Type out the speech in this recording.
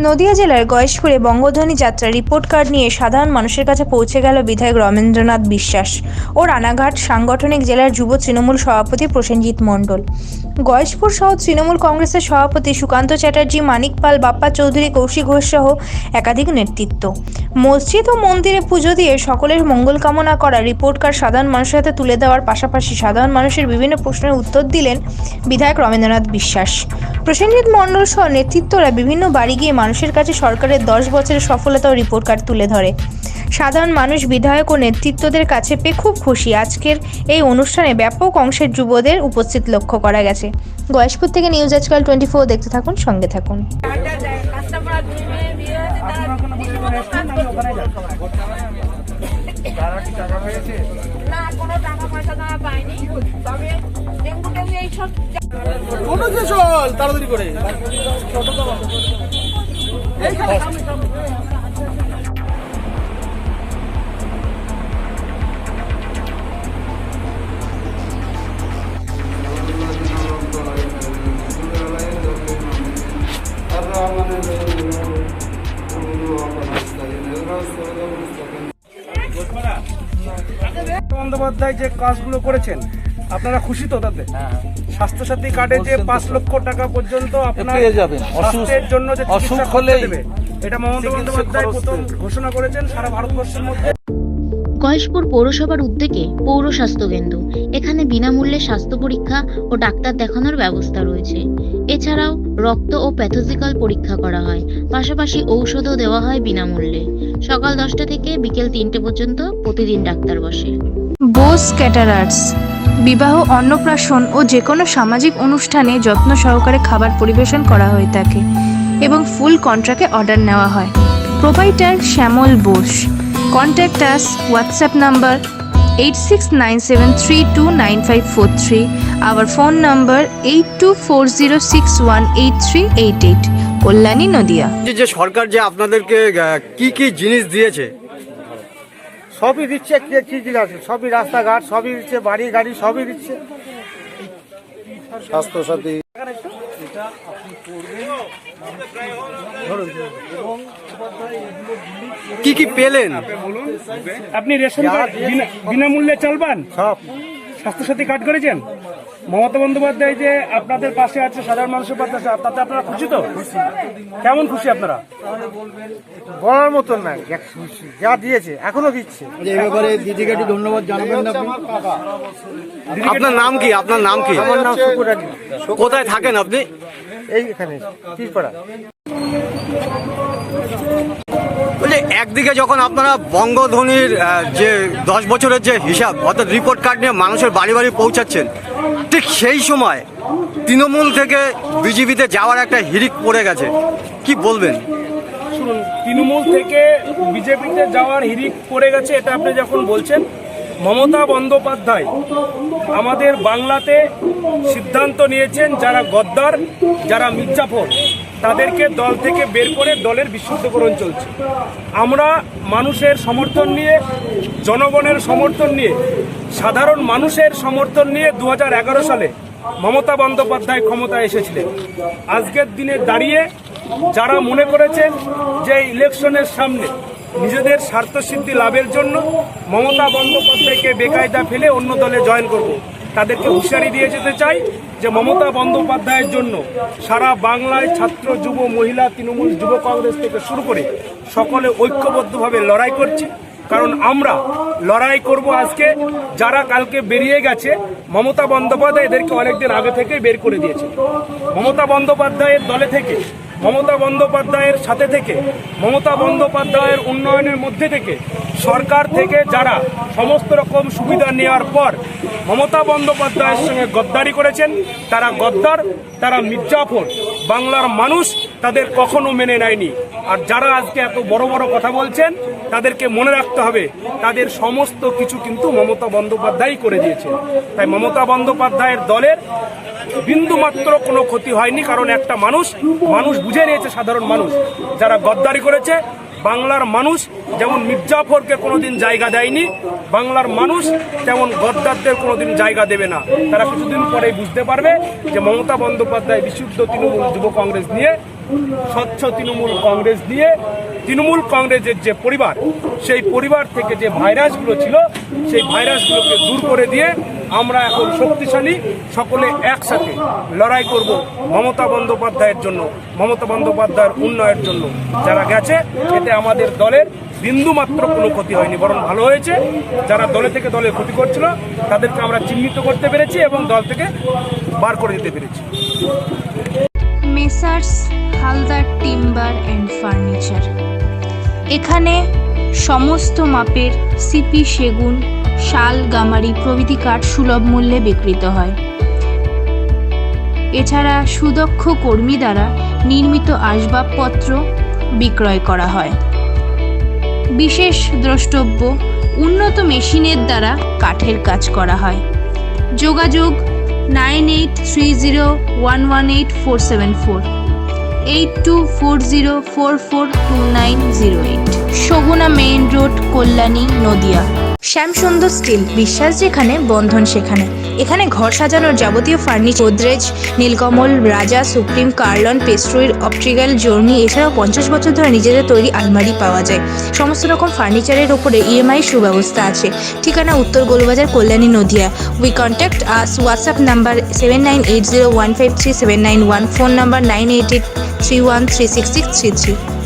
নদিয়া জেলার গয়েশপুরে বঙ্গধ্বনি যাত্রা report card নিয়ে সাধারণ মানুষের কাছে পৌঁছে গেল বিধায়ক রমেন্দ্রনাথ বিশ্বাস ও রানাঘাট সাংগঠনিক জেলার যুব তৃণমূল সভাপতি প্রসেনজিৎ মণ্ডল। গয়েশপুর সহ তৃণমূল কংগ্রেসের সভাপতি সুকান্ত চ্যাটার্জি, মানিক পাল, বাপ্পা চৌধুরী, কৌশিক ঘোষ সহ একাধিক নেতৃত্ব। মসজিদ ও মন্দিরে পুজো দিয়ে সকলের মঙ্গল কামনা করা রিপোর্ট কার্ড সাধারণ মানুষের হাতে তুলে দেওয়ার পাশাপাশি সাধারণ মানুষের বিভিন্ন প্রশ্নের উত্তর দিলেন বিধায়ক রমেন্দ্রনাথ বিশ্বাস। প্রসেনজিৎ মণ্ডল সহ নেতৃত্বরা বিভিন্ন বাড়ি গিয়ে মানুষের কাছে সরকারের 10 বছরের সফলতা ও রিপোর্ট কার্ড তুলে ধরে। সাধারণ মানুষ বিধায়ক ও নেতৃত্বদের কাছে পেয়ে খুব খুশি। আজকের এই অনুষ্ঠানে ব্যাপক অংশের যুবদের উপস্থিত লক্ষ্য করা গেছে। গয়েশপুর থেকে নিউজ আজকাল 24 দেখতে থাকুন, সঙ্গে থাকুন। তাড়াতাড়ি করে বন্দ্যোপাধ্যায় যে কাজগুলো করেছেন আপনারা খুশি তো তাতে? স্বাস্থ্যসাথী কার্ডে যে 5 লক্ষ টাকা পর্যন্ত আপনার পেয়ে যাবেন, স্বাস্থ্যের জন্য যে অসুখ চিকিৎসা হলেই দেবে, এটা মমতা বন্দ্যোপাধ্যায় প্রথম ঘোষণা করেছেন সারা ভারতবর্ষের মধ্যে। গয়েশপুর পৌরসভার উদ্যোগে পৌর স্বাস্থ্য কেন্দ্র, এখানে বিনামূল্যে স্বাস্থ্য পরীক্ষা ও ডাক্তার দেখানোর ব্যবস্থা রয়েছে। এছাড়াও রক্ত ও প্যাথোলজিক্যাল পরীক্ষা করা হয়, পাশাপাশি ঔষধও দেওয়া হয় বিনামূল্যে। সকাল 10টা থেকে বিকেল 3টে পর্যন্ত প্রতিদিন ডাক্তার বসে। বোস ক্যাটারার্স বিবাহ, অন্নপ্রাশন ও যে কোনো সামাজিক অনুষ্ঠানে যত্ন সহকারে খাবার পরিবেশন করা হয়ে থাকে এবং ফুল কন্ট্রাক্টে অর্ডার নেওয়া হয়। প্রোপাইটার শ্যামল Bose. Contact us, WhatsApp number 8697329543, hour phone number 8240618388, Kalyani, Nadia. যে সরকার যে আপনাদেরকে কি কি জিনিস দিয়েছে? সবই দিচ্ছে, কি আছে সবই, রাস্তাঘাট সবই দিচ্ছে, বাড়ি গাড়ি সবই দিচ্ছে। স্বাস্থ্যসাথী কি কি পেলেন? আপনি রেশন কার্ড বিনামূল্যে চালবান, সব স্বাস্থ্যসাথী কার্ড করেছেন। মমতা বন্দ্যোপাধ্যায় যে আপনাদের পাশে আছে, সাধারণ মানুষের পাশে আছে, তাতে আপনারা খুশি তো? কেমন খুশি আপনারা? বলার মতন না, যা দিয়েছে এখনো দিচ্ছে। এই ব্যাপারে দিদিকে একটু ধন্যবাদ জানাবেন না আপনি? আপনার নাম কি? আপনার নাম কি? আমার নাম শুকুর আলী। কোথায় থাকেন আপনি? এইখানে তীরপাড়া। বলছি, একদিকে যখন আপনারা বঙ্গধ্বনির যে 10 বছরের যে হিসাব অর্থাৎ রিপোর্ট কার্ড নিয়ে মানুষের বাড়ি বাড়ি পৌঁছাচ্ছেন, ঠিক সেই সময় তৃণমূল থেকে বিজেপিতে যাওয়ার একটা হিড়িক পড়ে গেছে, কি বলবেন? শুনুন, তৃণমূল থেকে বিজেপিতে যাওয়ার হিড়িক পড়ে গেছে, এটা আপনি যখন বলছেন, মমতা বন্দ্যোপাধ্যায় আমাদের বাংলাতে সিদ্ধান্ত নিয়েছেন যারা গদ্দার, যারা মির্জাফর, তাদেরকে দল থেকে বের করে দলের বিশুদ্ধকরণ চলছে। আমরা মানুষের সমর্থন নিয়ে, জনগণের সমর্থন নিয়ে, সাধারণ মানুষের সমর্থন নিয়ে 2011 সালে মমতা বন্দ্যোপাধ্যায় ক্ষমতায় এসেছিলেন। আজকের দিনে দাঁড়িয়ে যারা মনে করেছেন যে ইলেকশনের সামনে নিজেদের স্বার্থসিদ্ধি লাভের জন্য মমতা বন্দ্যোপাধ্যায়কে বেকায়দা ফেলে অন্য দলে জয়েন করব, তাদেরকে হুঁশিয়ারি দিয়ে যেতে চাই যে মমতা বন্দ্যোপাধ্যায়ের জন্য সারা বাংলায় ছাত্র, যুব, মহিলা, তৃণমূল, যুব কংগ্রেস থেকে শুরু করে সকলে ঐক্যবদ্ধভাবে লড়াই করছে। কারণ আমরা লড়াই করব আজকে, যারা কালকে বেরিয়ে গেছে মমতা বন্দ্যোপাধ্যায় এদেরকে অনেকদিন আগে থেকে বের করে দিয়েছে। মমতা বন্দ্যোপাধ্যায়ের দলে থেকে, মমতা বন্দ্যোপাধ্যায়ের সাথে থেকে, মমতা বন্দ্যোপাধ্যায়ের উন্নয়নের মধ্যে থেকে, সরকার থেকে যারা সমস্ত রকম সুবিধা নেওয়ার পর মমতা বন্দ্যোপাধ্যায়ের সঙ্গে গদ্দারি করেছেন, তারা গদ্দার, তারা মির্জাফর। বাংলার মানুষ তাদের কখনো মেনে নেয়নি। আর যারা আজকে এত বড় বড় কথা বলছেন, তাদেরকে মনে রাখতে হবে তাদের সমস্ত কিছু কিন্তু মমতা বন্দ্যোপাধ্যায় করে দিয়েছে। তাই মমতা বন্দ্যোপাধ্যায়ের দলের বিন্দুমাত্র কোনো ক্ষতি হয়নি, কারণ একটা মানুষ বুঝে নিয়েছে, সাধারণ মানুষ যারা গদ্দারি করেছে, বাংলার মানুষ যেমন মির্জাফরকে কোনোদিন জায়গা দেয়নি, বাংলার মানুষ তেমন গদ্দারদের কোনোদিন জায়গা দেবে না। তারা কিছুদিন পরেই বুঝতে পারবে যে মমতা বন্দ্যোপাধ্যায় বিশুদ্ধ তৃণমূল যুব কংগ্রেস নিয়ে স্বচ্ছ তৃণমূল কংগ্রেস দিয়ে তৃণমূল কংগ্রেসের যে পরিবার, সেই পরিবার থেকে যে ভাইরাসগুলো ছিল সেই ভাইরাসগুলোকে দূর করে দিয়ে আমরা এখন শক্তিশালী সকলে একসাথে লড়াই করব মমতা বন্দ্যোপাধ্যায়ের জন্য, মমতা বন্দ্যোপাধ্যায়ের উন্নয়নের জন্য। যারা গেছে এতে আমাদের দলের বিন্দুমাত্র কোনো ক্ষতি হয়নি, বরং ভালো হয়েছে। যারা দলে থেকে দলের ক্ষতি করছিল তাদেরকে আমরা চিহ্নিত করতে পেরেছি এবং দল থেকে বার করে দিতে পেরেছি। Messrs Haldar timber and furniture, এখানে সমস্ত মাপের সিপি, সেগুন, শাল, গামারি প্রভৃতি কাঠ সুলভ মূল্যে বিক্রিত হয়। এছাড়া সুদক্ষ কর্মী দ্বারা নির্মিত আসবাবপত্র বিক্রয় করা হয়। বিশেষ দ্রষ্টব্য, উন্নত মেশিনের দ্বারা কাঠের কাজ করা হয়। যোগাযোগ 9830118474, 8240442908, Saguna main road, Kalyani, Nadia. Shyamsundar steel, বিশ্বাস যেখানে বন্ধন সেখানে। এখানে ঘর সাজানোর যাবতীয় ফার্নিচার, গোদরেজ, নীলকমল, রাজা, সুপ্রিম, কার্লন, পেস্ট্রুইর, অপট্রিক্যাল, জর্নি, এছাড়াও 50 বছর ধরে নিজেদের তৈরি আলমারি পাওয়া যায়। সমস্ত রকম ফার্নিচারের ওপরে ইএমআই সুব্যবস্থা আছে। ঠিকানা উত্তর Golbazar, Kalyani, Nadia. We contact us, WhatsApp number 7980153791, phone number 9883136633।